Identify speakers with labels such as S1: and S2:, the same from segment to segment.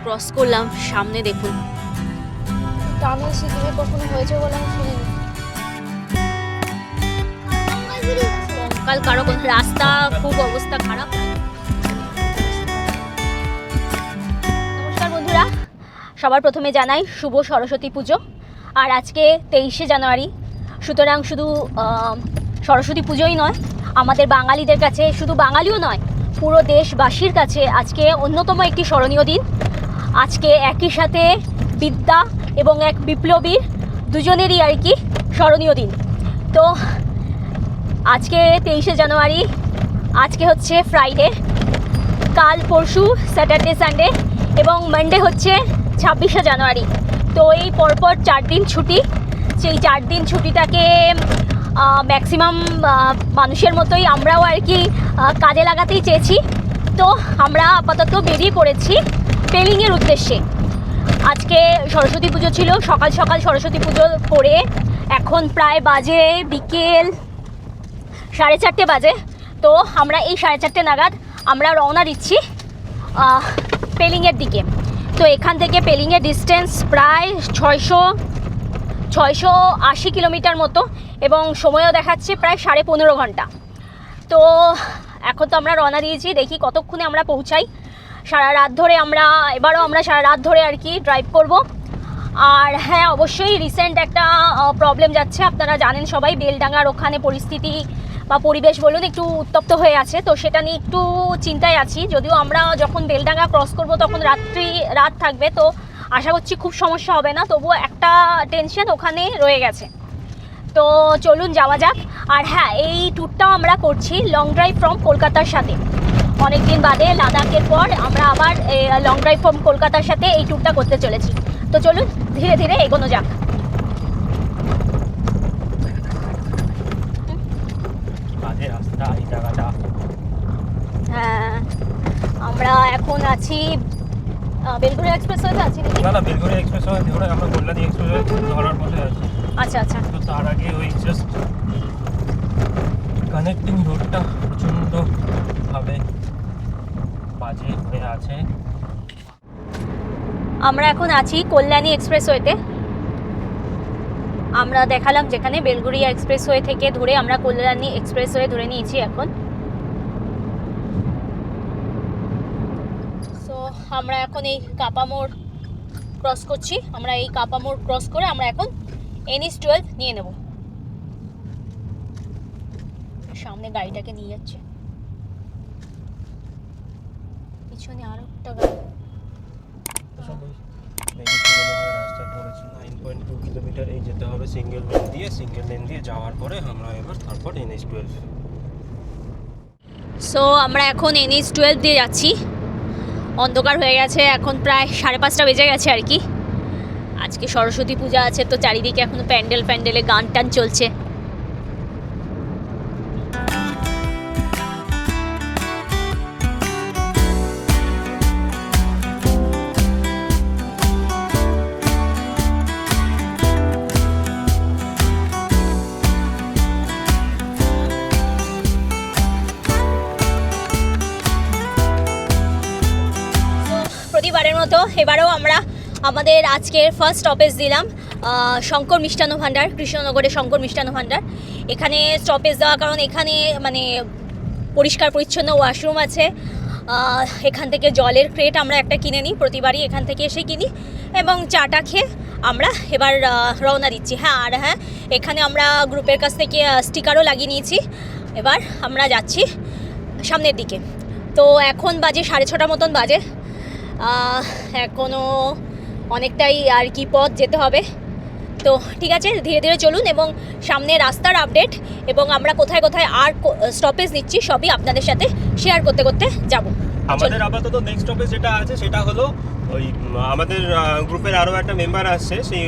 S1: Cross করলাম, সামনে দেখুন।
S2: টানেল শিগগিরই কখনো হয়েছে বলে আমি শুনিনি।
S1: কঙ্কাল কারো কোন রাস্তা খুব অবস্থা খারাপ। নমস্কার বন্ধুরা, সবার প্রথমে জানাই শুভ সরস্বতী পুজো। আর আজকে 23শে জানুয়ারি, সুতরাং শুধু সরস্বতী পুজোই নয়, আমাদের বাঙালিদের কাছে, শুধু বাঙালিও নয়, পুরো দেশবাসীর কাছে আজকে অন্যতম একটি স্মরণীয় দিন। আজকে একই সাথে বিদ্যা এবং এক বিপ্লবীর দুজনেরই আর কি স্মরণীয় দিন। তো আজকে 23শে জানুয়ারি, আজকে হচ্ছে ফ্রাইডে, কাল পরশু স্যাটারডে সানডে এবং মানডে হচ্ছে 26শে জানুয়ারি। তো এই পরপর 4 দিন ছুটি। সেই 4 দিন ছুটিটাকে ম্যাক্সিমাম মানুষের মতোই আমরাও আর কি কাজে লাগাতেই চেয়েছি। তো আমরা আপাতত বেরিয়ে পড়েছি পেলিংয়ের উদ্দেশ্যে। আজকে সরস্বতী পুজো ছিল, সকাল সকাল সরস্বতী পুজো করে এখন প্রায় বাজে বিকেল 4:30 বাজে। তো আমরা এই 4:30 নাগাদ আমরা রওনা দিচ্ছি পেলিংয়ের দিকে। তো এখান থেকে পেলিংয়ের ডিস্টেন্স প্রায় 680 কিলোমিটার মতো এবং সময়ও দেখাচ্ছে প্রায় 15.5 ঘন্টা। তো এখন তো আমরা রওনা দিয়েছি, দেখি কতক্ষণে আমরা পৌঁছাই। সারা রাত ধরে এবারও আমরা সারা রাত ধরে আর কি ড্রাইভ করব। আর হ্যাঁ, অবশ্যই রিসেন্ট একটা প্রবলেম যাচ্ছে, আপনারা জানেন সবাই, বেলডাঙ্গার ওখানে পরিস্থিতি বা পরিবেশ বলুন একটু উত্তপ্ত হয়ে আছে। তো সেটা নিয়ে একটু চিন্তায় আছি। যদিও আমরা যখন বেলডাঙ্গা ক্রস করব তখন রাত থাকবে, তো আশা করছি খুব সমস্যা হবে না, তবুও একটা টেনশন ওখানে রয়ে গেছে। তো চলুন যাওয়া যাক। আর হ্যাঁ, এই ট্যুরটাও আমরা করছি লং ড্রাইভ ফ্রম কলকাতার সাথে। অনেক দিন বাদে লাদাখের পর আমরা আবার লং ড্রাইভ ফ্রম কলকাতার সাথে এই ট্যুরটা করতে চলেছি। তো চলুন ধীরে ধীরে এগোনো যাক। হ্যাঁ, আমরা এখন আছি বেলঘড়িয়া এক্সপ্রেসওয়েতে আছি নাকি?
S3: না, বেলঘড়িয়া এক্সপ্রেসওয়ে ধরে আমরা কল্যাণী এক্সপ্রেসওয়ে ধরার পথে আছি।
S1: আচ্ছা আচ্ছা।
S3: তো তার আগে ওই জাস্ট কানেক্টিং রোডটা প্রচণ্ডভাবে বাজে হয়ে আছে।
S1: আমরা এখন আছি কল্যাণী এক্সপ্রেসওয়েতে। আমরা দেখালাম যেখানে বেলঘড়িয়া এক্সপ্রেসওয়ে থেকে ধরে আমরা কল্যাণী এক্সপ্রেসওয়ে ধরে নিয়েছি এখন। সো আমরা এখন এই কাপামোড় ক্রস করছি। আমরা এই কাপামোড় ক্রস করে আমরা এখন NH-12 নিয়ে নেব। সামনে গাড়িটাকে নিয়ে যাচ্ছে, পিছনে আরো একটা গাড়ি।
S3: রাস্তা পড়েছে 9.2 কিলোমিটার, এই যেতে হবে সিঙ্গেল লেন দিয়ে যাওয়ার পরে আমরা এবার তারপর NH-12।
S1: সো আমরা এখন NH-12 দিয়ে যাচ্ছি। অন্ধকার হয়ে গেছে, এখন প্রায় 5:30 বেজে গেছে আর কি। আজকে সরস্বতী পূজা আছে, তো চারিদিকে এখনো প্যান্ডেলে গান টান চলছে। প্রতিবারের মতো এবারেও আমরা আমাদের আজকের ফার্স্ট স্টপেজ দিলাম শঙ্কর মিষ্টান্ন ভাণ্ডার, কৃষ্ণনগরের শঙ্কর মিষ্টান্ন ভাণ্ডার। এখানে স্টপেজ দেওয়া কারণ এখানে মানে পরিষ্কার পরিচ্ছন্ন ওয়াশরুম আছে। এখান থেকে জলের ক্রেট আমরা একটা কিনে নিই, প্রতিবারই এখান থেকে এসে কিনি, এবং চাটা খেয়ে আমরা এবার রওনা দিচ্ছি। হ্যাঁ, আর হ্যাঁ, এখানে আমরা গ্রুপের কাছ থেকে স্টিকারও লাগিয়ে নিয়েছি। এবার আমরা যাচ্ছি সামনের দিকে। তো এখন বাজে 6:30 মতন বাজে। এখনও অনেকটাই আর কি পথ যেতে হবে। তো ঠিক আছে, ধীরে ধীরে চলুন এবং সামনে রাস্তার আপডেট এবং আমরা কোথায় কোথায় আর স্টপেজ নিচ্ছি সবই আপনাদের সাথে শেয়ার করতে করতে যাব।
S3: আমাদের আপাতত নেক্সট স্টপেজ যেটা আছে সেটা হলো ওই আমাদের গ্রুপের আরও একটা মেম্বার আসছে, সেই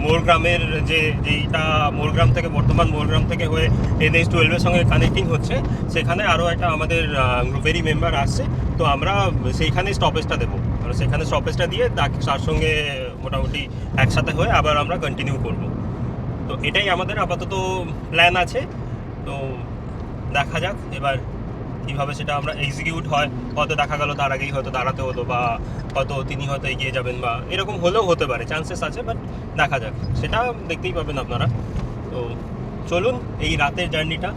S3: মোরগ্রামের যেইটা মোরগ্রাম থেকে বর্ধমান মোরগ্রাম থেকে হয়ে NH-12 সঙ্গে কানেক্টিং হচ্ছে, সেখানে আরও একটা আমাদের গ্রুপেরই মেম্বার আসছে। তো আমরা সেইখানে স্টপেজটা দেবো, সেখানে স্টপেজটা দিয়ে তার সঙ্গে মোটামুটি একসাথে হয়ে আবার আমরা কন্টিনিউ করব। তো এটাই আমাদের আপাতত প্ল্যান আছে। তো দেখা যাক এবার কীভাবে সেটা আমরা এক্সিকিউট হয়, হয়তো দেখা গেল তার আগেই হয়তো দাঁড়াতে হলো, বা হয়তো তিনি হয়তো এগিয়ে যাবেন, বা এরকম হলেও হতে পারে, চান্সেস আছে, বাট দেখা যাক, সেটা দেখতেই পাবেন আপনারা। তো চলুন এই রাতের জার্নিটা,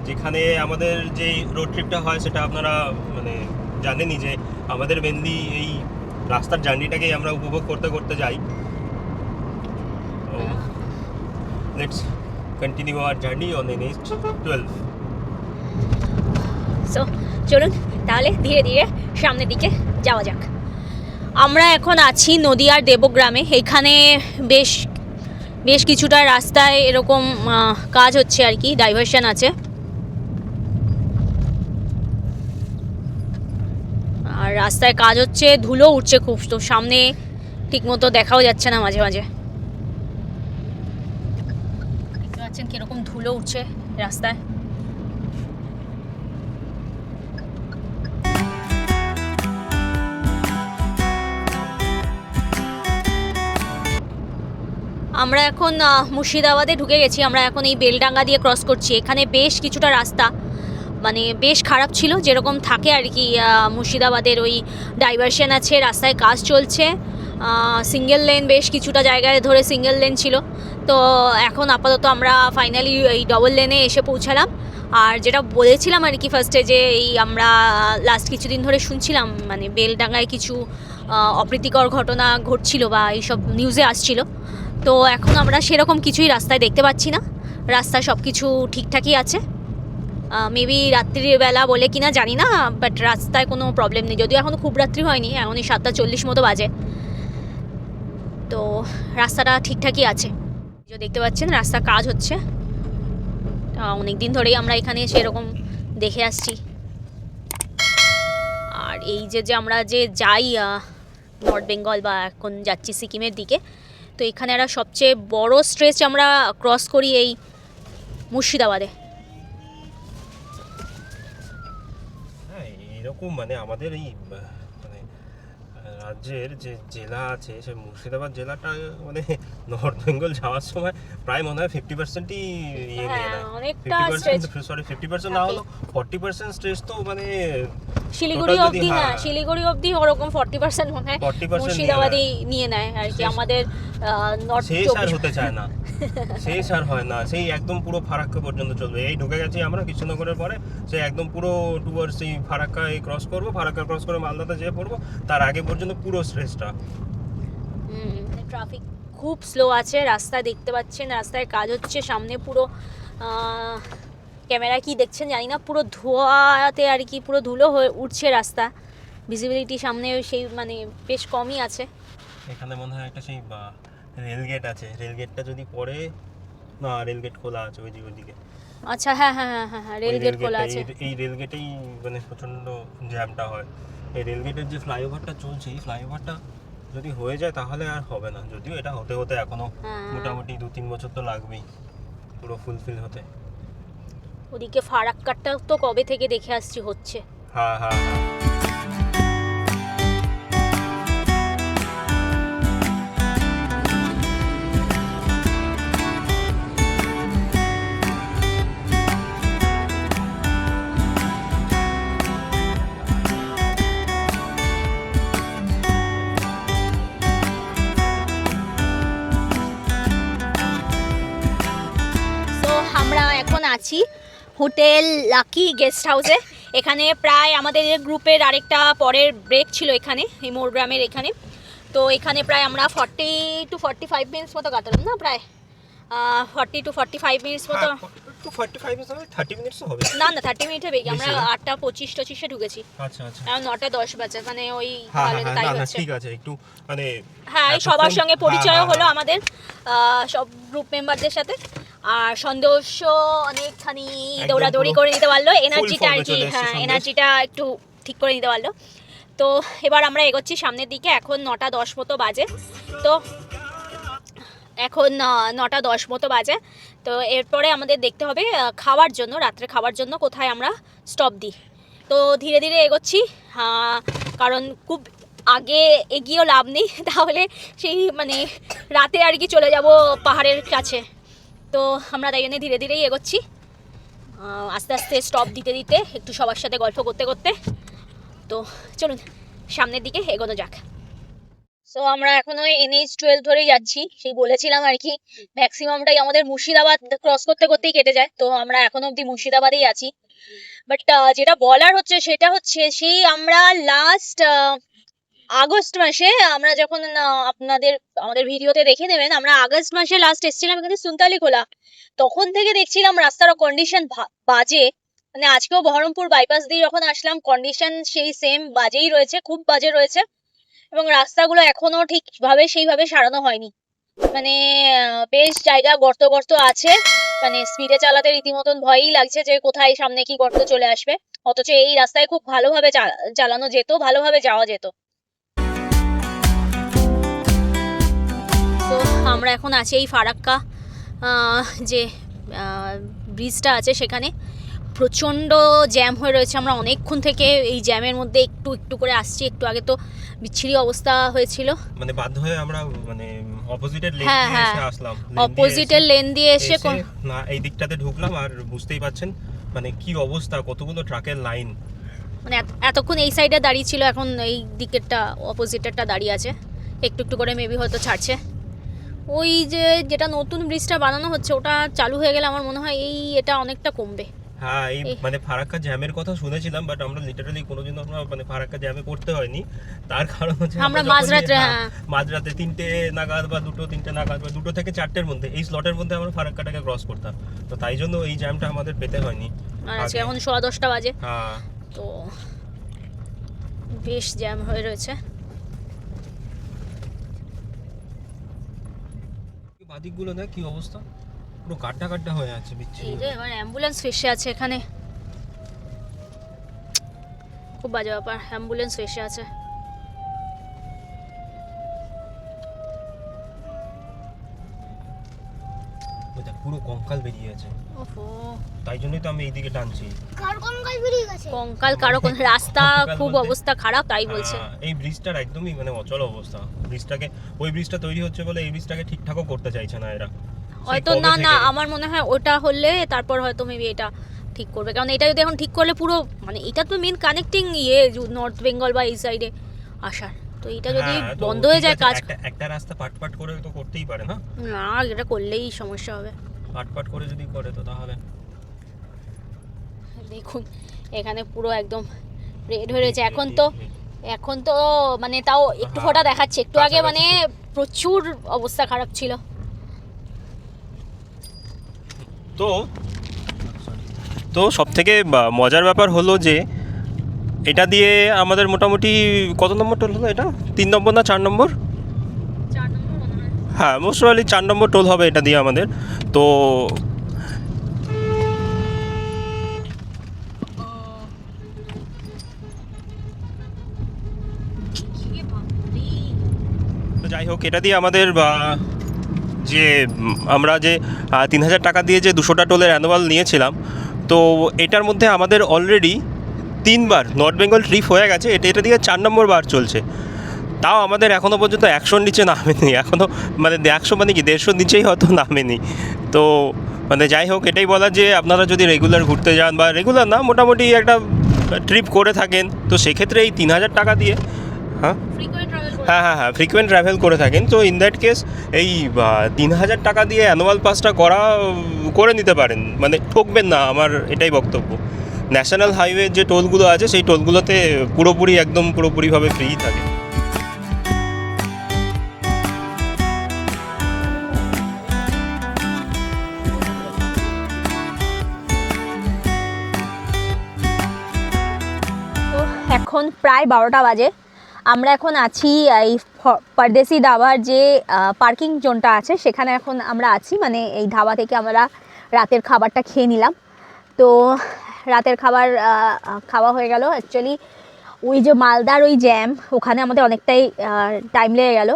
S3: যেখানে আমাদের যে রোড ট্রিপটা হয় সেটা আপনারা মানে জানেনই যে আমাদের মেনলি এই রাস্তার জার্নিটাকেই আমরা উপভোগ করতে করতে যাই। Let's continue hour journey on the next 12।
S1: So চলুন তাহলে ধীরে ধীরে সামনের দিকে যাওয়া যাক। আমরা এখন আছি নদিয়ার দেবগ্রামে। এখানে বেশ কিছুটা রাস্তায় এরকম কাজ হচ্ছে আর কি, ডাইভারশন আছে। আর রাস্তায় কাজ হচ্ছে, ধুলো উঠছে খুব, তো সামনে ঠিকমতো দেখাও যাচ্ছে না মাঝে মাঝে। দেখতে পাচ্ছেন কীরকম ধুলো উঠছে রাস্তায়। আমরা এখন মুর্শিদাবাদে ঢুকে গেছি। আমরা এখন এই বেলডাঙ্গা দিয়ে ক্রস করছি। এখানে বেশ কিছুটা রাস্তা মানে বেশ খারাপ ছিল, যেরকম থাকে আর কি। মুর্শিদাবাদের ওই ডাইভারশন আছে, রাস্তায় কাজ চলছে, সিঙ্গেল লেন বেশ কিছুটা জায়গায় ধরে সিঙ্গেল লেন ছিল। তো এখন আপাতত আমরা ফাইনালি এই ডবল লেনে এসে পৌঁছালাম। আর যেটা বলেছিলাম আর কি ফার্স্টে, যে এই আমরা লাস্ট কিছুদিন ধরে শুনছিলাম মানে বেলডাঙ্গায় কিছু অপ্রীতিকর ঘটনা ঘটছিল বা এইসব নিউজে আসছিল। তো এখন আমরা সেরকম কিছুই রাস্তায় দেখতে পাচ্ছি না, রাস্তায় সব কিছু ঠিকঠাকই আছে। মেবি রাত্রিবেলা বলে কিনা জানি না, বাট রাস্তায় কোনো প্রবলেম নেই। যদিও এখন খুব রাত্রি হয়নি, এখনই 7:40 মতো বাজে, তো রাস্তাটা ঠিকঠাকই আছে। যে দেখতে পাচ্ছেন রাস্তা কাজ হচ্ছে, অনেক দিন ধরেই আমরা এখানে এসে এরকম দেখে আসছি। আর এই যে আমরা যে যাই নর্থ বেঙ্গল বা এখন যাচ্ছি সিকিমের দিকে, তো এখানে একটা সবচেয়ে বড় স্ট্রেচ আমরা ক্রস করি এই মুর্শিদাবাদে।
S3: হ্যাঁ, এরকম মানে আমাদের এই মানে রাজ্যের যে জেলা আছে, সে মুর্শিদাবাদ জেলাটা মানে নর্থ বেঙ্গল যাওয়ার সময় প্রায় মনে হয় 50%ই ইয়ে নিয়ে নেয়।
S1: অনেকটা
S3: 50% না হলো 40% স্ট্রেস তো মানে
S1: শিলিগুড়ি অবধি, হ্যাঁ শিলিগুড়ি অবধি ওরকম 40% মনে হয় মুর্শিদাবাদই নিয়ে নেয় আর কি। আমাদের নর্থ
S3: শেষ আর হতে চায় না, শেষ আর হয় না, সেই একদম পুরো ফারাক্কা পর্যন্ত চলবে। এই ঢুকে গেছি আমরা কৃষ্ণনগরের পরে, সেই একদম পুরো টুয়ার্ডস এই ফারাক্কা ক্রস করবো, ফারাক্কা ক্রস করে মালদাতে যেয়ে পড়বো, তার আগে পর্যন্ত পুরো স্ট্রেসটা।
S1: ট্রাফিক খুব স্লো আছে, রাস্তায় দেখতে পাচ্ছেন রাস্তায় কাজ হচ্ছে, সামনে পুরো ক্যামেরা কি দেখছেন জানি না, পুরো ধোঁয়াতে আর কি পুরো ধুলো হয়ে উঠছে রাস্তা। ভিজিবিলিটি সামনে সেই মানে বেশ কমই আছে।
S3: এখানে মনে হয় একটা সেই রেলগেট আছে, রেলগেটটা যদি পড়ে না, রেলগেট খোলা আছে ওইদিকে।
S1: আচ্ছা, হ্যাঁ হ্যাঁ হ্যাঁ হ্যাঁ, রেলগেট খোলা আছে।
S3: এই রেলগেটেই মানে প্রচণ্ড জ্যামটা হয়। এই রেলগেটের যে ফ্লাইওভারটা চলছে, এই ফ্লাইওভারটা যদি হয়ে যায় তাহলে আর হবে না। যদিও এটা হতে হতে এখনো মোটামুটি 2-3 বছর তো লাগবেই পুরো ফুলফিল হতে।
S1: ওদিকে ফারাক্কাটা তো কবে থেকে দেখে আসছি হচ্ছে।
S3: হ্যাঁ হ্যাঁ হ্যাঁ।
S1: আমরা এখন আছি হোটেল লাকি গেস্ট হাউসে। এখানে প্রায় আমাদের গ্রুপের আরেকটা পরের ব্রেক ছিল এখানে, এই মোরগ্রামের এখানে। তো এখানে প্রায় আমরা 40 to 45 মিনিটস মতো কাটালাম, না প্রায় 40 to 45 মিনিটস মতো।
S3: 45 মিনিটস হবে, 30 মিনিটস হবে
S1: না 30 মিনিটে বেশি। আমরা 8:25-25 ঢুকেছি।
S3: আচ্ছা আচ্ছা,
S1: এখন 9:10 বাজে, মানে ওই
S3: হ্যাঁ
S1: তাই
S3: হ্যাঁ
S1: হচ্ছে।
S3: ঠিক আছে, একটু মানে
S1: হ্যাঁ সবার সঙ্গে পরিচয় হলো আমাদের, সব গ্রুপ মেম্বারদের সাথে। আর সন্দেশ অনেকখানি দৌড়াদৌড়ি করে নিতে পারলো, এনার্জিটা আর কি, হ্যাঁ এনার্জিটা একটু ঠিক করে নিতে পারলো। তো এবার আমরা এগোচ্ছি সামনের দিকে। এখন 9:10 মতো বাজে। তো এখন 9:10 মতো বাজে। তো এরপরে আমাদের দেখতে হবে খাওয়ার জন্য, রাত্রে খাওয়ার জন্য কোথায় আমরা স্টপ দিই। তো ধীরে ধীরে এগোচ্ছি, কারণ খুব আগে এগিয়েও লাভ নেই, তাহলে সেই মানে রাতে আর কি চলে যাব পাহাড়ের কাছে। তো আমরা তাই জন্য ধীরে ধীরেই এগোচ্ছি। আস্তে আস্তে স্টপ দিতে দিতে একটু সবার সাথে গল্প করতে করতে। তো চলুন সামনের দিকে এগোনো যাক। সো আমরা এখন ওই NH-12 ধরেই যাচ্ছি, সেই বলেছিলাম আর কি ম্যাক্সিমামটাই আমাদের মুর্শিদাবাদ ক্রস করতে করতেই কেটে যায়, তো আমরা এখন অবধি মুর্শিদাবাদেই আছি। বাট যেটা বলার হচ্ছে সেটা হচ্ছে সেই আমরা লাস্ট আগস্ট মাসে আমরা যখন আমাদের ভিডিওতে দেখে নেবেন, আমরা আগস্ট মাসে লাস্ট এসেছিলাম এখানে সুনতালিখোলা। তখন থেকে দেখছিলাম রাস্তার কন্ডিশন বাজে, মানে আজকেও বহরমপুর বাইপাস দিয়ে যখন আসলাম কন্ডিশন সেই সেম বাজেই রয়েছে, খুব বাজে রয়েছে। এবং রাস্তাগুলো এখনো ঠিকভাবে সেইভাবে সারানো হয়নি, মানে বেশ জায়গা গর্ত গর্ত আছে, মানে স্পিডে চালাতে রীতিমতন ভয়ই লাগছে যে কোথায় সামনে কি গর্ত চলে আসবে। অথচ এই রাস্তায় খুব ভালোভাবে চালানো যেত, ভালোভাবে যাওয়া যেত। তো আমরা এখন আছি এই ফারাক্কা যে ব্রিজটা আছে সেখানে। প্রচণ্ড জ্যাম হয়ে রয়েছে, আমরা অনেকক্ষণ থেকে এই জ্যামের মধ্যে একটু একটু করে আসছি। একটু আগে তো বিচ্ছিরি অবস্থা হয়েছিল,
S3: মানে বাধ্য হয়ে আমরা মানে অপোজিটের লেন দিয়ে এসে আসলাম।
S1: অপোজিটের লেন দিয়ে এসে
S3: না এই দিকটাতে ঢুকলাম, আর বুঝতেই পাচ্ছেন মানে কি অবস্থা, কতগুলো ট্রাকের লাইন।
S1: মানে এতক্ষণ এই সাইডে দাঁড়িয়ে ছিল, এখন এই দিকেরটা অপোজিটেরটা দাঁড়িয়ে আছে। একটু একটু করে মেবি হয়তো ছাড়ছে। ওই যেটা নতুন ব্রিজটা বানানো হচ্ছে ওটা চালু হয়ে গেলে আমার মনে হয় এটা অনেকটা কমবে।
S3: হ্যাঁ, এই মানে ফারাক্কা জ্যামের কথা শুনেছিলাম, বাট আমরা লিটারালি কোনোদিন আমরা মানে ফারাক্কা জ্যামে পড়তে হয়নি। তার কারণ হচ্ছে
S1: আমরা
S3: মাঝরাতে 3টে নাগাদ বা 2-3টে নাগাদ বা 2 থেকে 4টের মধ্যে এই স্লটের মধ্যে আমরা ফারাক্কাটাকে ক্রস করতাম, তো তাই জন্য এই জ্যামটা আমাদের পেতে হয়নি।
S1: আর আজকে এখন 10:15 বাজে।
S3: হ্যাঁ,
S1: তো বেশ জ্যাম হয়ে রয়েছে।
S3: বাদিকগুলো দেখ কি অবস্থা, পুরো গাড্ডা গাড্ডা হয়ে আছে বিচ্ছিরি।
S1: এই যে এবার অ্যাম্বুলেন্স ফেসে আছে এখানে, খুব বাজে ব্যাপার, অ্যাম্বুলেন্স ফেসে আছে।
S3: পুরো কঙ্কাল বেরিয়ে আছে,
S1: ওহো,
S3: তাই জন্যই তো আমি এইদিকে টানছি।
S2: কার কঙ্কাল বেরিয়ে গেছে?
S1: কঙ্কাল কারো কোন রাস্তা খুব অবস্থা খারাপ, তাই বলছে।
S3: এই ব্রিজটার একদমই মানে অচল অবস্থা। ওই ব্রিজটা তৈরি হচ্ছে বলে এই ব্রিজটাকে ঠিকঠাকও করতে চাইছে না এরা
S1: হয়তো। না আমার মনে হয় ওটা হলে তারপর হয়তো মেবি এটা ঠিক করবে, কারণ এটা যদি এখন ঠিক করলে পুরো মানে এটা তো মেন কানেক্টিং নর্থ বেঙ্গল বা এই সাইডে আসার, তো এটা যদি বন্ধ হয়ে যায় কাজ।
S3: একটা রাস্তা পাট করে তো করতেই পারে না,
S1: এটা করলেই সমস্যা হবে।
S3: পাট করে যদি করে তো তাহলে
S1: দেখুন এখানে পুরো একদম রেড হয়ে রয়েছে। এখন তো মানে তাও একটু ফোঁটা দেখাচ্ছে, একটু আগে মানে প্রচুর অবস্থা খারাপ ছিল।
S3: তো সব থেকে মজার ব্যাপার হলো যে এটা দিয়ে আমাদের মোটামুটি কত নম্বর টোল হলো, এটা 3 নম্বর না 4 নম্বর?
S1: 4 নম্বর মনে হয়।
S3: হ্যাঁ, মোস্ট প্রবাবলি 4 নম্বর টোল হবে এটা দিয়ে আমাদের। তো যাই হোক, এটা দিয়ে আমাদের যে আমরা যে 3000 টাকা দিয়ে যে 200টা টোলের অ্যানুয়াল নিয়েছিলাম, তো এটার মধ্যে আমাদের অলরেডি 3বার নর্থ বেঙ্গল ট্রিপ হয়ে গেছে। এটা দিয়ে 4 নম্বর বার চলছে। তাও আমাদের এখনও পর্যন্ত 100-র নিচে নামেনি, এখনও মানে 100 মানে কি 150-র নিচেই হয়তো নামেনি। তো মানে যাই হোক, এটাই বলা যে আপনারা যদি রেগুলার ঘুরতে যান বা রেগুলার না মোটামুটি একটা ট্রিপ করে থাকেন, তো সেক্ষেত্রে এই 3000 টাকা দিয়ে হ্যাঁ ফ্রিকোয়েন্ট ট্রাভেল করে থাকেন, তো ইন দ্যাট কেস এই 3000 টাকা দিয়ে অ্যানুয়াল পাসটা করে নিতে পারেন, মানে ঠকবেন না, আমার এটাই বক্তব্য। ন্যাশনাল হাইওয়ে যে টোলগুলো আছে সেই টোলগুলোতে পুরোপুরিভাবে ফ্রি থাকে।
S1: তো এখন প্রায় 12টা বাজে, আমরা এখন আছি এই পরদেশি ধাবার যে পার্কিং জোনটা আছে সেখানে এখন আমরা আছি, মানে এই ধাবা থেকে আমরা রাতের খাবারটা খেয়ে নিলাম। তো রাতের খাবার খাওয়া হয়ে গেল। অ্যাকচুয়ালি ওই যে মালদার ওই জ্যাম, ওখানে আমাদের অনেকটাই টাইম লেগে গেল।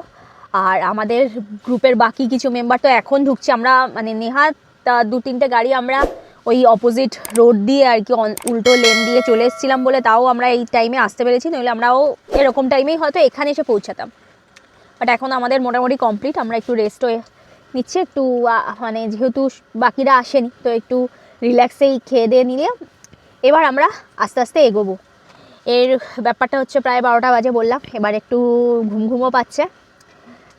S1: আর আমাদের গ্রুপের বাকি কিছু মেম্বার তো এখন ঢুকছে, আমরা মানে নেহাত 2-3টে গাড়ি আমরা ওই অপোজিট রোড দিয়ে আর কি উল্টো লেন দিয়ে চলে এসেছিলাম বলে তাও আমরা এই টাইমে আসতে পেরেছি, নইলে আমরাও এরকম টাইমেই হয়তো এখানে এসে পৌঁছাতাম। বাট এখন আমাদের মোটামুটি কমপ্লিট, আমরা একটু রেস্ট হয়ে নিচ্ছি, একটু মানে যেহেতু বাকিরা আসেনি তো একটু রিল্যাক্সেই খেয়ে দিয়ে নিলাম। এবার আমরা আস্তে আস্তে এগোবো। এর ব্যাপারটা হচ্ছে প্রায় 12টা বাজে বললাম, এবার একটু ঘুমও পাচ্ছে।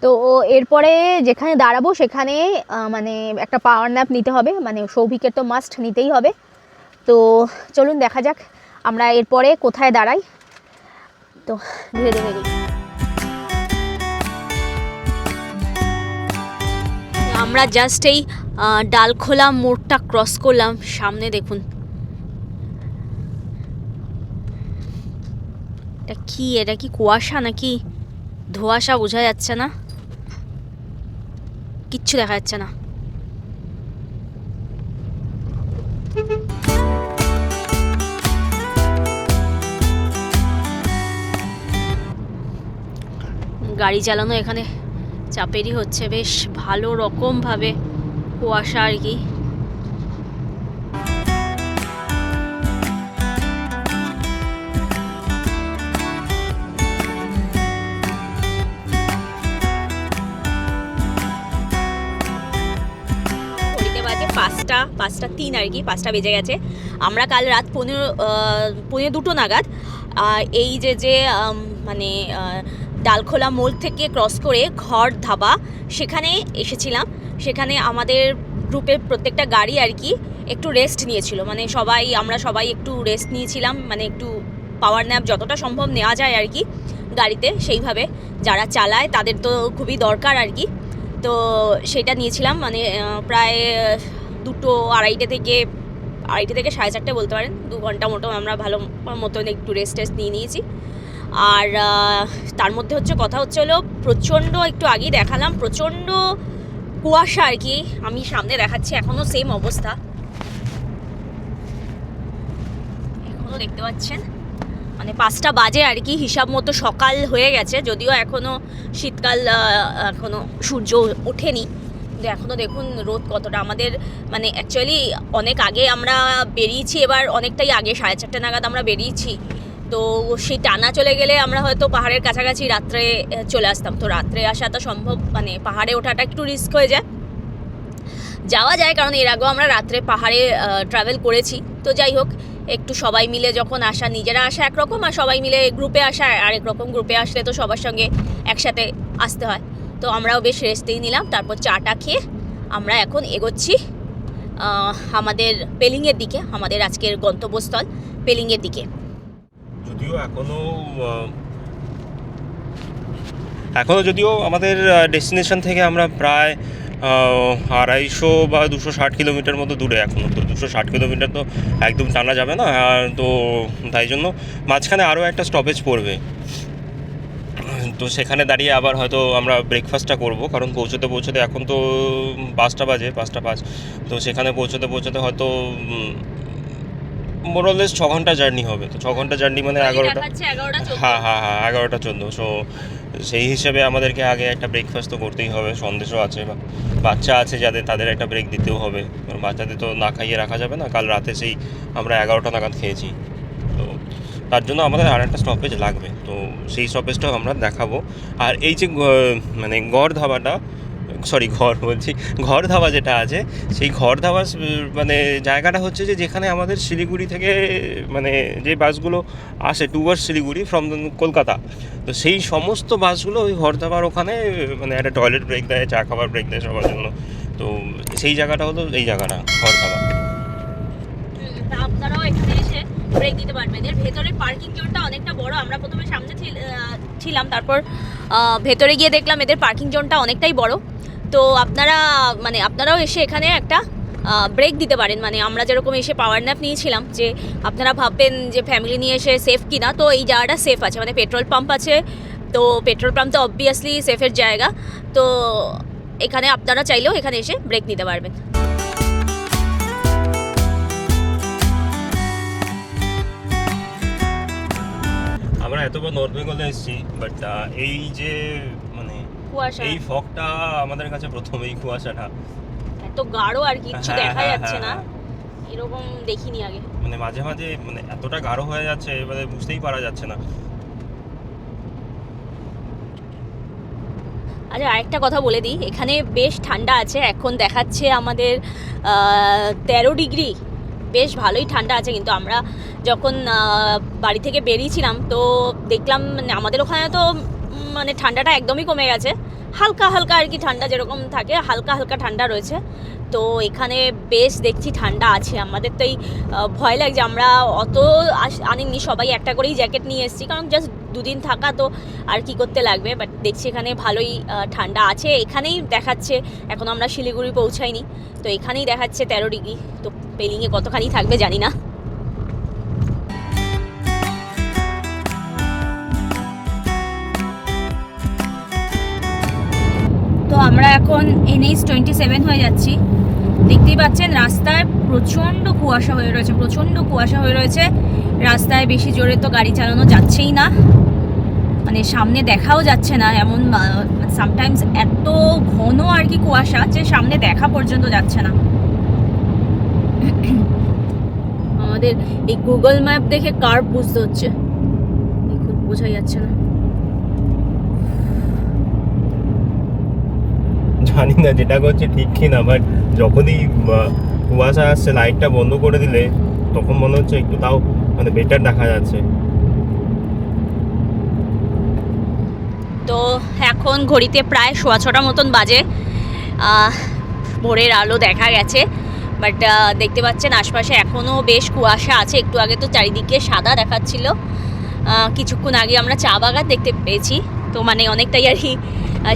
S1: তো এরপরে যেখানে দাঁড়াবো সেখানে মানে একটা পাওয়ার ন্যাপ নিতে হবে, মানে সৌভিকের তো মাস্ট নিতেই হবে। তো চলুন দেখা যাক আমরা এরপরে কোথায় দাঁড়াই। তো ধীরে ধীরে এগোই। আমরা জাস্ট এই ডালখোলা মোড়টা ক্রস করলাম, সামনে দেখুন এটা কি কুয়াশা নাকি ধোঁয়াশা বোঝা যাচ্ছে না, কিচ্ছু দেখা যাচ্ছে না। গাড়ি চালানো এখানে চাপেরই হচ্ছে, বেশ ভালো রকমভাবে কুয়াশা আর কি। পাঁচটা 3 আর কি, 5টা বেজে গেছে। আমরা কাল রাত 2:15 নাগাদ এই যে মানে ডালখোলা মোড় থেকে ক্রস করে ঘর ধাবা সেখানে এসেছিলাম। সেখানে আমাদের গ্রুপের প্রত্যেকটা গাড়ি আর কি একটু রেস্ট নিয়েছিল, মানে আমরা সবাই একটু রেস্ট নিয়েছিলাম, মানে একটু পাওয়ার ন্যাপ যতটা সম্ভব নেওয়া যায় আর কি গাড়িতে, সেইভাবে যারা চালায় তাদের তো খুবই দরকার আর কি। তো সেটা নিয়েছিলাম, মানে প্রায় 2-2:30 থেকে 4:30 বলতে পারেন, 2 ঘন্টা মতো আমরা ভালো মতন একটু রেস্ট নিয়েছি। আর তার মধ্যে কথা হলো প্রচণ্ড, একটু আগেই দেখালাম, প্রচণ্ড কুয়াশা আর কি। আমি সামনে দেখাচ্ছি, এখনও সেম অবস্থা, এখনও দেখতে পাচ্ছেন, মানে 5টা বাজে আর কি, হিসাব মতো সকাল হয়ে গেছে, যদিও এখনও শীতকাল, এখনও সূর্য ওঠেনি, কিন্তু এখনও দেখুন রোদ কতটা। আমাদের মানে অ্যাকচুয়ালি অনেক আগে আমরা বেরিয়েছি, এবার অনেকটাই আগে 4:30 নাগাদ আমরা বেরিয়েছি। তো সেই টানা চলে গেলে আমরা হয়তো পাহাড়ের কাছাকাছি রাত্রে চলে আসতাম। তো রাত্রে আসাটা সম্ভব, মানে পাহাড়ে ওঠাটা একটু রিস্ক হয়ে যায়। যাওয়া যায়, কারণ এর আগেও আমরা রাত্রে পাহাড়ে ট্রাভেল করেছি। তো যাই হোক, একটু সবাই মিলে যখন আসা, নিজেরা আসা একরকম, আর সবাই মিলে গ্রুপে আসা আরেক রকম। গ্রুপে আসলে তো সবার সঙ্গে একসাথে আসতে হয়। তো আমরাও বেশ রেস্টেই নিলাম, তারপর চাটা খেয়ে আমরা এখন এগোচ্ছি আমাদের পেলিংয়ের দিকে, আমাদের আজকের গন্তব্যস্থল পেলিংয়ের দিকে।
S3: যদিও আমাদের ডেস্টিনেশন থেকে আমরা প্রায় 250 বা 260 কিলোমিটার মতো দূরে এখনও। তো 260 কিলোমিটার তো একদম টানা যাবে না, তো তাই জন্য মাঝখানে আরও একটা স্টপেজ পড়বে। তো সেখানে দাঁড়িয়ে আবার হয়তো আমরা ব্রেকফাস্টটা করব, কারণ পৌঁছতে এখন তো 5টা বাজে, 5:05। তো সেখানে পৌঁছতে হয়তো মোরলেস 6 ঘন্টা জার্নি হবে। তো 6 ঘন্টা জার্নি মানে 11টা, হ্যাঁ 11:14। সো সেই হিসেবে আমাদেরকে আগে একটা ব্রেকফাস্ট তো করতেই হবে, সন্দেশও আছে, বা বাচ্চা আছে যাদের, তাদের একটা ব্রেক দিতেও হবে, কারণ বাচ্চাদের তো না খাইয়ে রাখা যাবে না। কাল রাতে সেই আমরা 11টা নাগাদ খেয়েছি, তো তার জন্য আমাদের আর একটা স্টপেজ লাগবে। তো সেই স্টপেজটাও আমরা দেখাবো। আর এই যে মানে ঘর ধাবা যেটা আছে, সেই ঘর ধাবা মানে জায়গাটা হচ্ছে যেখানে আমাদের শিলিগুড়ি থেকে মানে যে বাসগুলো আসে টুয়ার্ডস শিলিগুড়ি ফ্রম কলকাতা, তো সেই সমস্ত বাসগুলো ওই ঘর ধাবার ওখানে মানে একটা টয়লেট ব্রেক দেয়, চা খাবার ব্রেক দেয় সবার জন্য। তো সেই জায়গাটা হলো এই জায়গাটা, ঘর ধাবা।
S1: আপনারাও এখানে এসে ব্রেক দিতে পারবেন। এর ভেতরে পার্কিং জোনটা অনেকটা বড়। আমরা প্রথমে সামনে ছিলাম, তারপর ভেতরে গিয়ে দেখলাম এদের পার্কিং জোনটা অনেকটাই বড়। তো আপনারাও এসে এখানে একটা ব্রেক দিতে পারেন। মানে আমরা যেরকম এসে পাওয়ার ন্যাপ নিয়েছিলাম, যে আপনারা ভাববেন যে ফ্যামিলি নিয়ে এসে সেফ কিনা, তো এই জায়গাটা সেফ আছে, মানে পেট্রোল পাম্প আছে। তো পেট্রোল পাম্প তো অবভিয়াসলি সেফের জায়গা। তো এখানে আপনারা চাইলেও এখানে এসে ব্রেক নিতে পারবেন।
S3: আমরা এতবার নর্থ বেঙ্গলে এসেছি, বাট এই যে মানে
S1: কুয়াশা,
S3: এই ফগটা আমাদের কাছে প্রথম, এই কুয়াশাটা
S1: এত গাঢ় আর কিছু দেখা যাচ্ছে না, এরকম দেখিনি আগে।
S3: মানে মাঝে মাঝে মানে এতটা গাঢ় হয়ে যাচ্ছে, মানে বুঝতেই পারা যাচ্ছে না।
S1: আচ্ছা, আরেকটা কথা বলে দিই, এখানে বেশ ঠান্ডা আছে। এখন দেখাচ্ছে আমাদের 13 ডিগ্রি বেশ ভালোই ঠান্ডা আছে, কিন্তু আমরা যখন বাড়ি থেকে বেরিয়েছিলাম তো দেখলাম আমাদের ওখানে তো মানে ঠান্ডাটা একদমই কমে গেছে, হালকা হালকা আর কি ঠান্ডা যেরকম থাকে হালকা হালকা ঠান্ডা রয়েছে। তো এখানে বেশ দেখছি ঠান্ডা আছে। আমাদের তো এই ভয় লাগছে, আমরা অত আনিনি, সবাই একটা করেই জ্যাকেট নিয়ে এসেছি, কারণ জাস্ট দুদিন থাকা তো আর কি করতে লাগবে। বাট দেখছি এখানে ভালোই ঠান্ডা আছে। এখানেই দেখাচ্ছে, এখন আমরা শিলিগুড়ি পৌঁছাইনি, তো এখানেই দেখাচ্ছে 13 ডিগ্রি। তো পেলিংয়ে কতখানি থাকবে জানি না। তো আমরা এখন NH 27 হয়ে যাচ্ছি। দেখতেই পাচ্ছেন রাস্তায় প্রচণ্ড কুয়াশা হয়ে রয়েছে, প্রচণ্ড কুয়াশা হয়ে রয়েছে রাস্তায়। বেশি জোরে তো গাড়ি চালানো যাচ্ছেই না, মানে সামনে দেখাও যাচ্ছে না, এমন সামটাইমস এত ঘন আর কি কুয়াশা যে সামনে দেখা পর্যন্ত যাচ্ছে না। আমাদের এই গুগল ম্যাপ দেখে কার্ভ বুঝতে হচ্ছে, বোঝাই যাচ্ছে না।
S3: জানি না যেটা করছে ঠিক কি না, বাট যখনই কুয়াশা আসছে লাইটটা বন্ধ করে দিলে তখন মনে হচ্ছে একটু তাও মানে বেটার দেখা যাচ্ছে।
S1: তো এখন ঘড়িতে প্রায় 6:15 মতন বাজে। ভোরের আলো দেখা গেছে, বাট দেখতে পাচ্ছেন আশপাশে এখনও বেশ কুয়াশা আছে। একটু আগে তো চারিদিকে সাদা দেখাচ্ছিল, কিছুক্ষণ আগে আমরা চা বাগান দেখতে পেয়েছি। তো মানে অনেকটাই আর কি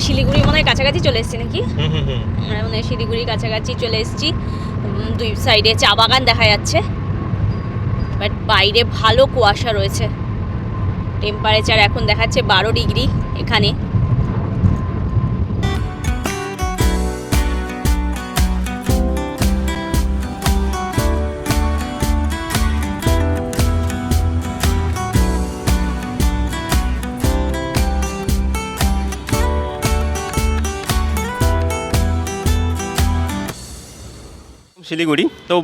S1: শিলিগুড়ি মনে হয় কাছাকাছি চলে এসেছি নাকি, আমরা মনে হয় শিলিগুড়ির কাছাকাছি চলে এসেছি। দুই সাইডে চা বাগান দেখা যাচ্ছে, বাট বাইরে ভালো কুয়াশা রয়েছে। টেম্পারেচার এখন দেখাচ্ছে 12 ডিগ্রি এখানে।
S3: শিলিগুড়ি তো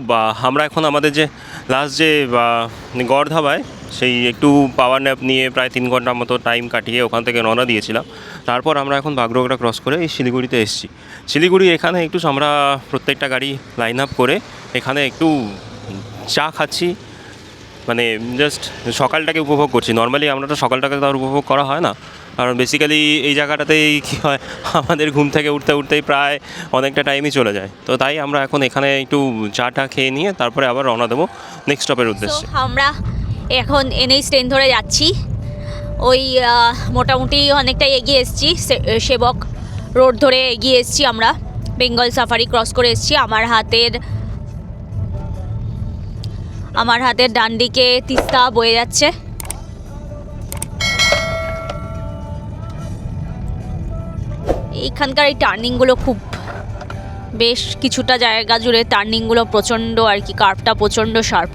S3: আমরা এখন আমাদের যে লাস্ট যে গড় ধাবায় সেই একটু পাওয়ার ন্যাপ নিয়ে প্রায় 3 ঘন্টার মতো টাইম কাটিয়ে ওখান থেকে রওনা দিয়েছিলাম। তারপর আমরা এখন বাগডোগরা ক্রস করে এই শিলিগুড়িতে এসেছি। শিলিগুড়ি এখানে একটু আমরা প্রত্যেকটা গাড়ি লাইন আপ করে এখানে একটু চা খাচ্ছি, মানে জাস্ট সকালটাকে উপভোগ করছি। নর্মালি আমরা তো সকালটাকে তো আর উপভোগ করা হয় না, কারণ বেসিক্যালি এই জায়গাটাতেই কী হয়, আমাদের ঘুম থেকে উঠতে উঠতেই প্রায় অনেকটা টাইমই চলে যায়। তো তাই আমরা এখন এখানে একটু চাটা খেয়ে নিয়ে তারপরে আবার রওনা দেবো নেক্সট স্টপের উদ্দেশ্যে।
S1: আমরা এখন NH 10 ধরে যাচ্ছি, ওই মোটামুটি অনেকটাই এগিয়ে এসেছি, সেবক রোড ধরে এগিয়ে এসেছি আমরা, বেঙ্গল সাফারি ক্রস করে এসেছি। আমার হাতের ডান দিকে তিস্তা বয়ে যাচ্ছে। এইখানকার এই টার্নিংগুলো খুব বেশ কিছুটা জায়গা জুড়ে টার্নিংগুলো প্রচণ্ড আর কি, কার্ভটা প্রচণ্ড শার্প।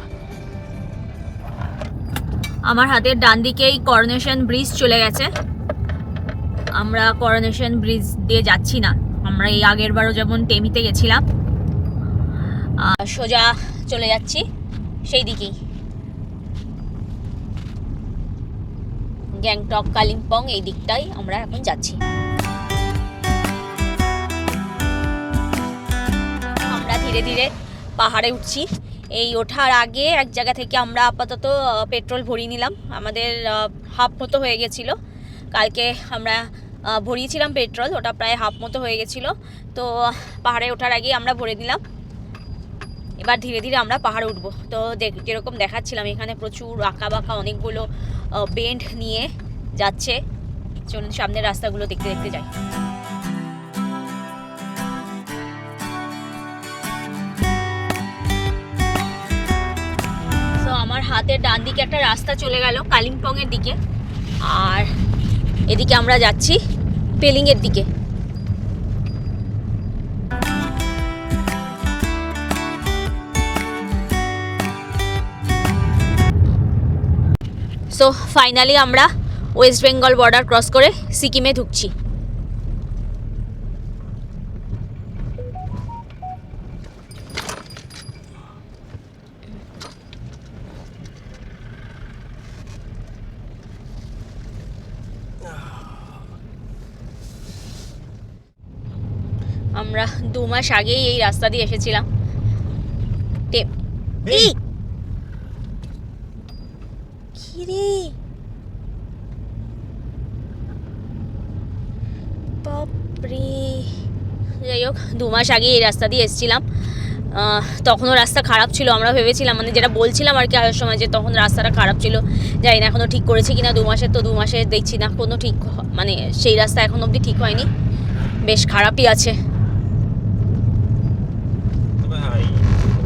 S1: আমার হাতের ডান দিকেই করোনেশন ব্রিজ চলে গেছে। আমরা করোনেশন ব্রিজ দিয়ে যাচ্ছি না, আমরা এই আগের বারও যেমন টেমিতে গেছিলাম সোজা চলে যাচ্ছি সেই দিকেই, গ্যাংটক কালিম্পং এই দিকটাই আমরা এখন যাচ্ছি। আমরা ধীরে ধীরে পাহাড়ে উঠছি। এই ওঠার আগে এক জায়গা থেকে আমরা আপাতত পেট্রোল ভরিয়ে নিলাম, আমাদের হাফ মতো হয়ে গেছিলো। কালকে আমরা ভরিয়েছিলাম পেট্রোল, ওটা প্রায় হাফ মতো হয়ে গেছিলো। তো পাহাড়ে ওঠার আগেই আমরা ভরে দিলাম। এবার ধীরে ধীরে আমরা পাহাড়ে উঠবো। তো যেরকম দেখাচ্ছিলাম এখানে প্রচুর আঁকা বাঁকা অনেকগুলো বেন্ড নিয়ে যাচ্ছে। চলুন সামনের রাস্তাগুলো দেখতে দেখতে যাই। তো আমার হাতের ডান দিকে একটা রাস্তা চলে গেল কালিম্পংয়ের দিকে, আর এদিকে আমরা যাচ্ছি পেলিংয়ের দিকে। সো ফাইনালি আমরা ওয়েস্ট বেঙ্গল বর্ডার ক্রস করে সিকিমে ঢুকছি। আমরা 2 মাস আগেই এই রাস্তা দিয়ে এসেছিলাম। এই কি রে বাপরে। যাই হোক 2 মাস আগে এই রাস্তা দিয়ে এসেছিলাম, তখনও রাস্তা খারাপ ছিল। আমরা ভেবেছিলাম মানে যেটা বলছিলাম আর কি আসার সময়, যে তখন রাস্তাটা খারাপ ছিল। জানি না এখনও ঠিক করেছে কিনা, 2 মাসের তো 2 মাসে দেখছি না কোনো ঠিক, মানে সেই রাস্তা এখন অবধি ঠিক হয়নি, বেশ খারাপই আছে।
S3: হ্যাঁ, এই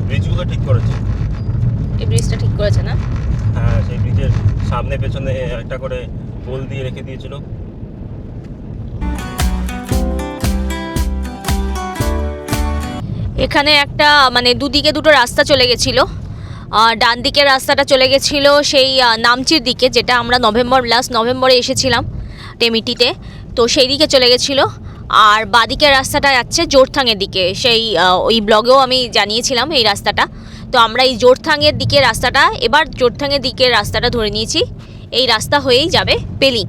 S3: ব্রিজগুলো ঠিক করেছে।
S1: এই ব্রিজটা ঠিক করেছে না?
S3: হ্যাঁ, সেই ব্রিজের সামনে পেছনে একটা করে পোল দিয়ে রেখে দিয়েছিল।
S1: এখানে একটা মানে দুদিকে দুটো রাস্তা চলে গেছিলো। ডান দিকের রাস্তাটা চলে গেছিলো সেই নামচির দিকে, যেটা আমরা লাস্ট নভেম্বরে এসেছিলাম টেমিটিতে, তো সেই দিকে চলে গেছিলো। আর বাদিকের রাস্তাটা যাচ্ছে জোরথাংয়ের দিকে, সেই ওই ব্লগেও আমি জানিয়েছিলাম এই রাস্তাটা। তো আমরা এই জোরথাংয়ের দিকে রাস্তাটা, এবার জোরথাংয়ের দিকের রাস্তাটা ধরে নিয়েছি। এই রাস্তা হয়েই যাবে পেলিং।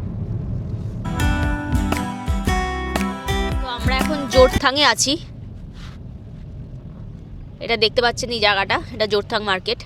S1: তো আমরা এখন জোরথাংয়ে আছি। এটা দেখতে পাচ্ছেন এই জায়গাটা, এটা জোরথাং মার্কেট।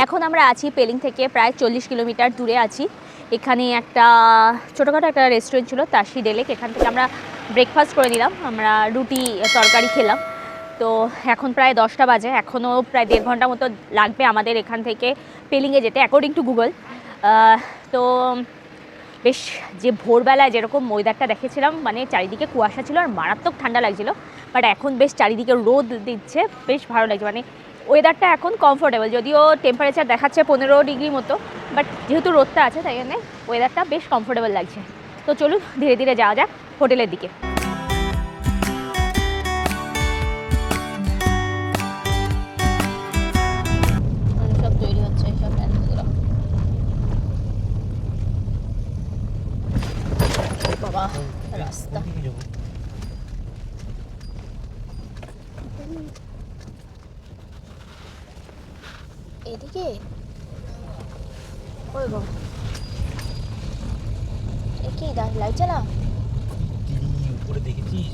S1: এখন আমরা আছি পেলিং থেকে প্রায় 40 কিলোমিটার দূরে আছি। এখানে একটা ছোটোখাটো একটা রেস্টুরেন্ট ছিল, তাসি ডেলেক। এখান থেকে আমরা ব্রেকফাস্ট করে নিলাম, আমরা রুটি তরকারি খেলাম। তো এখন প্রায় 10টা বাজে, এখনও প্রায় 1.5 ঘন্টা মতো লাগবে আমাদের এখান থেকে পেলিংয়ে যেতে, অ্যাকর্ডিং টু গুগল। তো বেশ যে ভোরবেলায় যেরকম ওয়েদারটা দেখেছিলাম, মানে চারিদিকে কুয়াশা ছিল আর মারাত্মক ঠান্ডা লাগছিল, বাট এখন বেশ চারিদিকে রোদ দিচ্ছে, বেশ ভালো লাগছে। মানে ওয়েদারটা এখন কমফোর্টেবল, যদিও টেম্পারেচার দেখাচ্ছে 15 ডিগ্রি মতো, বাট যেহেতু রোদটা আছে তাই জন্যে ওয়েদারটা বেশ কমফোর্টেবল লাগছে। তো চলুন ধীরে ধীরে যাওয়া যাক হোটেলের দিকে। সব তৈরি হচ্ছে সব প্যান্ডেলগুলো। বাবা রাস্তা, এদিকে ওই গো, কি লাইট জ্বালা
S3: উপরে দেখেছিস?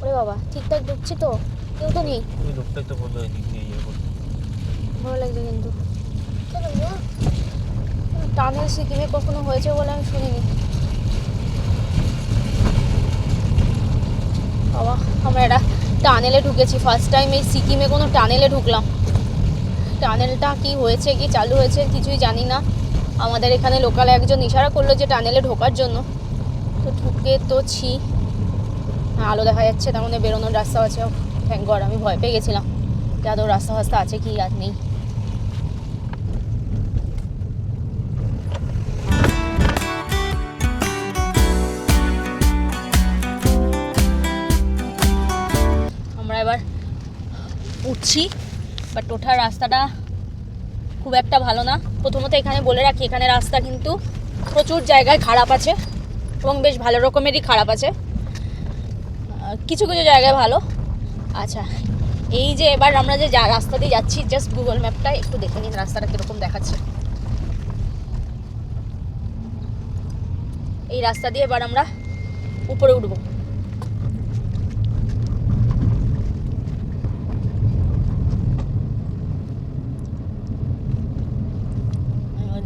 S1: ওরে বাবা, ঠিকঠাক ঢুকছি তো, কেউ তো নেই।
S3: ওই লোকটাই তো বললো এদিকে
S1: ভালো লাগছে কিন্তু। টানেল সিকিমে কখনো হয়েছে বলে আমি শুনিনি। বাবা, আমরা একটা টানেলে ঢুকেছি, ফার্স্ট টাইম এই সিকিমে কোনো টানেলে ঢুকলাম। টানেলটা কি হয়েছে, কি চালু হয়েছে কিছুই জানি না। আমাদের এখানে লোকাল একজন ইশারা করলো যে টানেলে ঢোকার জন্য, তো ঢুকে তো ছি। আলো দেখা যাচ্ছে, তার মানে বেরোনোর রাস্তা আছে। থ্যাঙ্ক গড, আমি ভয় পেয়ে গেছিলাম যে আদৌ রাস্তা ফাস্তা আছে কি আর নেই। আমরা এবার উঠছি, বাট ওঠার রাস্তাটা খুব একটা ভালো না। প্রথমত এখানে বলে রাখি, এখানে রাস্তা কিন্তু প্রচুর জায়গায় খারাপ আছে এবং বেশ ভালো রকমেরই খারাপ আছে, কিছু কিছু জায়গায় ভালো। আচ্ছা, এই যে এবার আমরা যে রাস্তা দিয়ে যাচ্ছি, জাস্ট গুগল ম্যাপটা একটু দেখে নিন রাস্তাটা কীরকম দেখাচ্ছে। এই রাস্তা দিয়ে এবার আমরা উপরে উঠবো।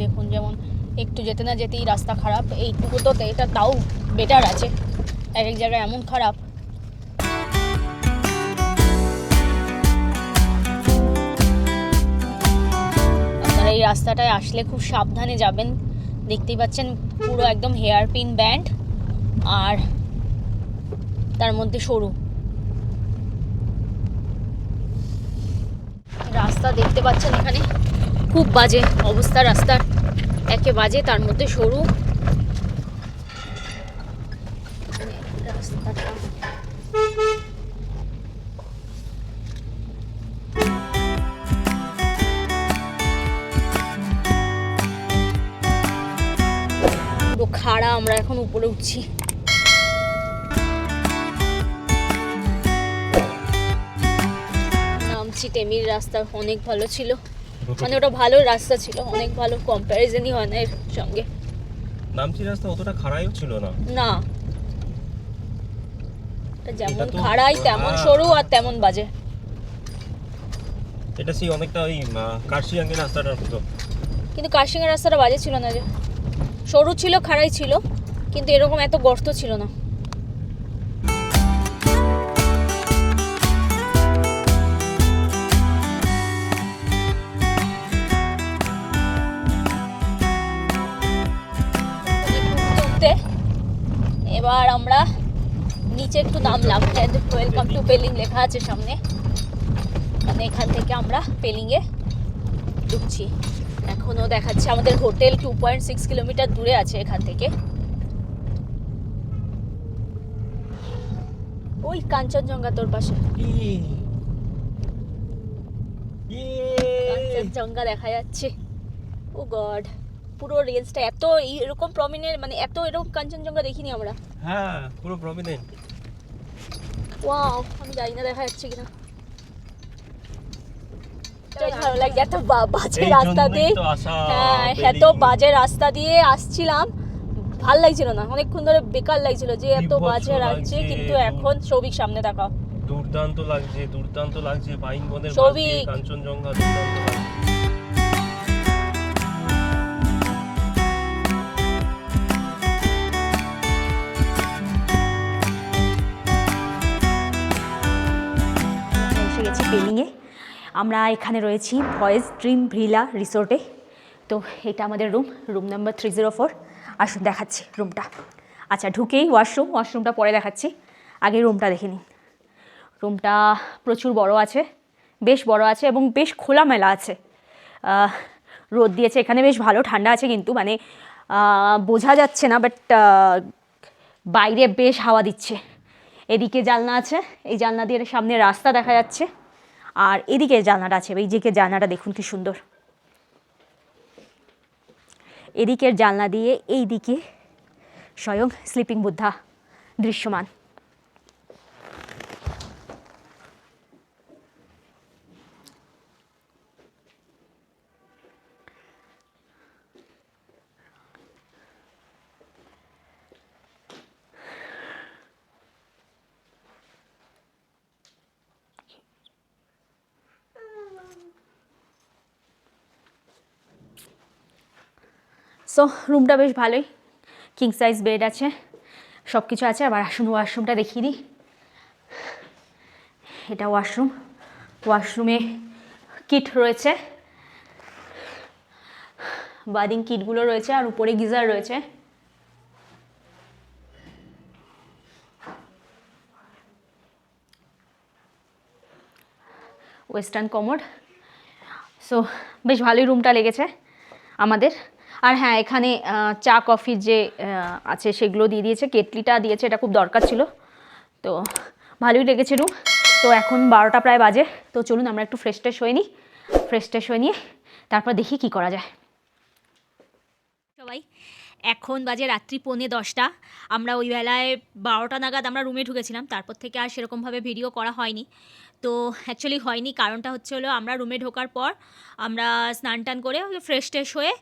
S1: দেখুন, যেমন একটু যেতে না যেতেই রাস্তা খারাপ, এইটুকু তো এটা তাও বেটার আছে, এক এক জায়গায় এমন খারাপ। আপনারা এই রাস্তাটায় আসলে খুব সাবধানে যাবেন। দেখতেই পাচ্ছেন পুরো একদম হেয়ার পিন ব্যান্ড, আর তার মধ্যে সরু রাস্তা দেখতে পাচ্ছেন। এখানে খুব বাজে অবস্থা রাস্তার, একে বাজে, তার মধ্যে সরু রাস্তাটা। পুরো খাড়া, আমরা এখন উপরে উঠছি। নামছি টেমির রাস্তা অনেক ভালো ছিল, মানে ওটা ভালো রাস্তা ছিল, অনেক ভালো, কম্প্যারিজনই হয় না এর সঙ্গে।
S3: নামচি রাস্তা অতটা খারাপও ছিল না।
S1: না, এটা যেমন
S3: এটা তো-
S1: খাড়াই তেমন
S3: হ্যাঁ।
S1: সরু আর তেমন বাজে।
S3: এটা সেই অনেকটা ওই কার্শিয়াঙ্গের রাস্তাটার মতো।
S1: কিন্তু কার্শিংয়ের রাস্তাটা বাজে ছিল না, যে সরু ছিল, খাড়াই ছিল, কিন্তু এরকম এত গর্ত ছিল না। উঠতে এবার আমরা নিচে একটু নামলাম, ওয়েলকাম টু পেলিং লেখা আছে সামনে, মানে এখান থেকে আমরা পেলিংয়ে ঢুকছি। এখনও দেখাচ্ছে আমাদের হোটেল 2.6 কিলোমিটার দূরে আছে এখান থেকে। ওই কাঞ্চনজঙ্ঘা তোর পাশে, কাঞ্চনজঙ্ঘা দেখা যাচ্ছে। ও গড, পুরো রেঞ্জটা এত এরকম প্রমিনেন্ট, মানে এত এরকম কাঞ্চনজঙ্ঘা দেখিনি আমরা।
S3: হ্যাঁ, পুরো প্রমিনেন্ট।
S1: ওয়াও, আমি জানি না দেখা যাচ্ছে কিনা। বেশ ভালো লাগছে, এত বাজে রাস্তা দিয়ে, হ্যাঁ এত বাজে রাস্তা দিয়ে আসছিলাম, ভাল লাগছিল না, অনেকক্ষণ ধরে বেকার লাগছিল যে এত বাজে লাগছে, কিন্তু এখন সৌভিক সামনে তাকাও,
S3: দুর্দান্ত লাগছে, দুর্দান্ত লাগছে, পাইন বনের মাঝ
S1: সৌভিক।
S3: দিয়ে কাঞ্চনজঙ্ঘা দুর্দান্ত লাগছে।
S1: এসে গেছি পেলিংয়ে। আমরা এখানে রয়েছি ভয়েস ড্রিম ভিলা রিসোর্টে। তো এটা আমাদের রুম নাম্বার 304। আসুন দেখাচ্ছি রুমটা। আচ্ছা, ঢুকেই ওয়াশরুমটা পরে দেখাচ্ছি, আগে রুমটা দেখে নিন। রুমটা প্রচুর বড় আছে, বেশ বড় আছে এবং বেশ খোলামেলা আছে। রোদ দিয়েছে এখানে, বেশ ভালো ঠান্ডা আছে, কিন্তু মানে বোঝা যাচ্ছে না, বাট বাইরে বেশ হাওয়া দিচ্ছে। এদিকে জানলা আছে, এই জানলা দিয়ে সামনে রাস্তা দেখা যাচ্ছে, আর এদিকে জানলাটা আছে, এই দিকে জানলাটা দেখুন কি সুন্দর। এদিকের জানলা দিয়ে এই দিকে স্বয়ং স্লিপিং বুদ্ধা দৃশ্যমান। সো রুমটা বেশ ভালোই, কিং সাইজ বেড আছে, সব কিছু আছে। আবার আসুন ওয়াশরুমটা দেখিয়ে দিই। এটা ওয়াশরুমে কিট রয়েছে, বাদিং কিটগুলো রয়েছে, আর উপরে গিজার রয়েছে। Western commode. সো বেশ ভালোই রুমটা লেগেছে আমাদের। আর হ্যাঁ, এখানে চা কফির যে আছে সেগুলো দিয়ে দিয়েছে, কেটলিটা দিয়েছে, এটা খুব দরকার ছিল। তো ভালোই লেগেছে রুম। তো এখন 12টা প্রায় বাজে, তো চলুন আমরা একটু ফ্রেশ ট্রেশ হয়ে নিয়ে তারপর দেখি কি করা যায়। সবাই, এখন বাজে রাত্রি 9:45। আমরা ওই বেলায় 12টা নাগাদ আমরা রুমে ঢুকেছিলাম, তারপর থেকে আর সেরকমভাবে ভিডিও করা হয়নি। তো অ্যাকচুয়ালি হয়নি, কারণটা হচ্ছে হলো আমরা রুমে ঢোকার পর আমরা স্নান টান করে ফ্রেশ ট্রেশ হয়ে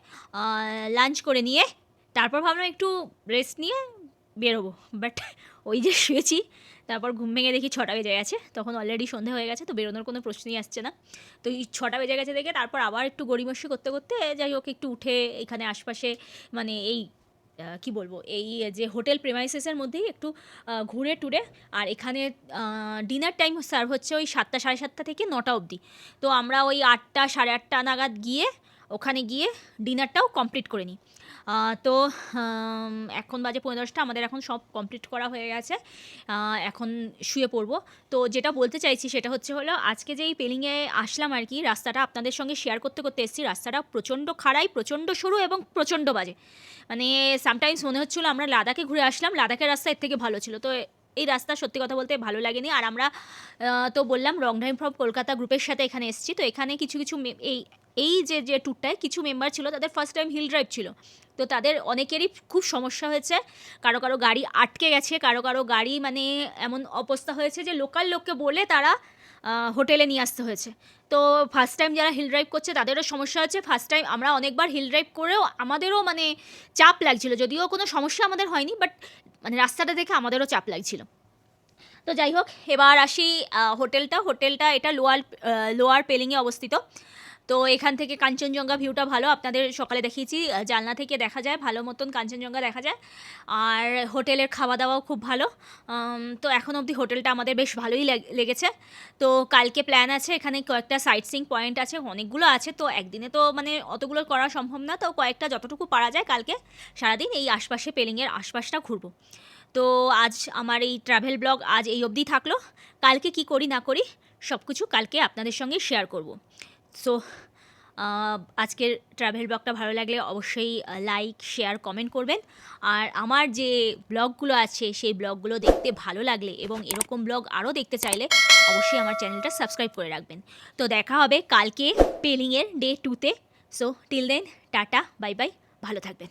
S1: লাঞ্চ করে নিয়ে তারপর ভাবলাম একটু রেস্ট নিয়ে বেরোবো, বাট ওই যে শুয়েছি, তারপর ঘুম ভেঙে দেখি 6টা বেজে গেছে, তখন অলরেডি সন্ধে হয়ে গেছে, তো বেরোনোর কোনো প্রশ্নই আসছে না। তো এই 6টা বেজে গেছে দেখে তারপর আবার একটু গড়িমসি করতে করতে যাই হোক একটু উঠে এখানে আশপাশে, মানে এই কি বলবো, এই যে হোটেল প্রেমাইসেসের মধ্যেই একটু ঘুরে টুরে, আর এখানে ডিনার টাইম সার্ভ হচ্ছে ওই 7টা সাড়ে 7টা থেকে 9টা অবধি। তো আমরা ওই 8টা সাড়ে 8টা নাগাদ গিয়ে ওখানে গিয়ে ডিনারটাও কমপ্লিট করে নিই। তো এখন বাজে 10:15, আমাদের এখন সব কমপ্লিট করা হয়ে গেছে, এখন শুয়ে পড়বো। তো যেটা বলতে চাইছি সেটা হচ্ছে হলো, আজকে যেই পেলিংয়ে আসলাম আর কি, রাস্তাটা আপনাদের সঙ্গে শেয়ার করতে করতে এসেছি। রাস্তাটা প্রচণ্ড খাড়াই, প্রচণ্ড সরু এবং প্রচণ্ড বাজে, মানে সামটাইমস মনে হচ্ছিলো আমরা লাদাখে ঘুরে আসলাম, লাদাখের রাস্তা এর থেকে ভালো ছিল। তো এই রাস্তা সত্যি কথা বলতে ভালো লাগেনি। আর আমরা তো বললাম রং ড্রাইভ ফ্রম কলকাতা গ্রুপের সাথে এখানে এসেছি। তো এখানে কিছু এই যে ট্যুরটায় কিছু মেম্বার ছিল, তাদের ফার্স্ট টাইম হিল ড্রাইভ ছিল, তো তাদের অনেকেরই খুব সমস্যা হয়েছে, কারো গাড়ি আটকে গেছে, কারো গাড়ি মানে এমন অবস্থা হয়েছে যে লোকাল লোককে বলে তারা হোটেলে নিয়ে আসতে হয়েছে। তো ফার্স্ট টাইম যারা হিল ড্রাইভ করছে তাদেরও সমস্যা হচ্ছে। ফার্স্ট টাইম আমরা অনেকবার হিল ড্রাইভ করেও আমাদেরও মানে চাপ লাগছিল, যদিও কোনো সমস্যা আমাদের হয়নি, বাট মানে রাস্তাটা দেখে আমাদেরও চাপ লাগছিল। তো যাই হোক, এবার আসি হোটেলটা এটা লোয়ার পেলিংয়ে অবস্থিত। তো এখান থেকে কাঞ্চনজঙ্ঘা ভিউটা ভালো, আপনাদের সকালে দেখিয়েছি, জানলা থেকে দেখা যায়, ভালো মতন কাঞ্চনজঙ্ঘা দেখা যায়। আর হোটেলের খাওয়া দাওয়াও খুব ভালো। তো এখন অবধি হোটেলটা আমাদের বেশ ভালোই লেগেছে। তো কালকে প্ল্যান আছে, এখানে কয়েকটা সাইট সিইং পয়েন্ট আছে, অনেকগুলো আছে, তো একদিনে তো মানে অতগুলো করা সম্ভব না, তো কয়েকটা যতটুকু পারা যায় কালকে সারাদিন এই আশপাশে পেলিংয়ের আশপাশটা ঘুরবো। তো আজ আমার এই ট্রাভেল ব্লগ আজ এই অবধি থাকলো। কালকে কি করি না করি সব কিছু কালকে আপনাদের সঙ্গে শেয়ার করব। সো আজকের ট্রাভেল ব্লগটা ভালো লাগলে অবশ্যই লাইক, শেয়ার, কমেন্ট করবেন। আর আমার যে ব্লগগুলো আছে সেই ব্লগগুলো দেখতে ভালো লাগলে এবং এরকম ব্লগ আরও দেখতে চাইলে অবশ্যই আমার চ্যানেলটা সাবস্ক্রাইব করে রাখবেন। তো দেখা হবে কালকে পেলিংয়ের ডে 2-তে। So till then, tata, bye bye, ভালো থাকবেন।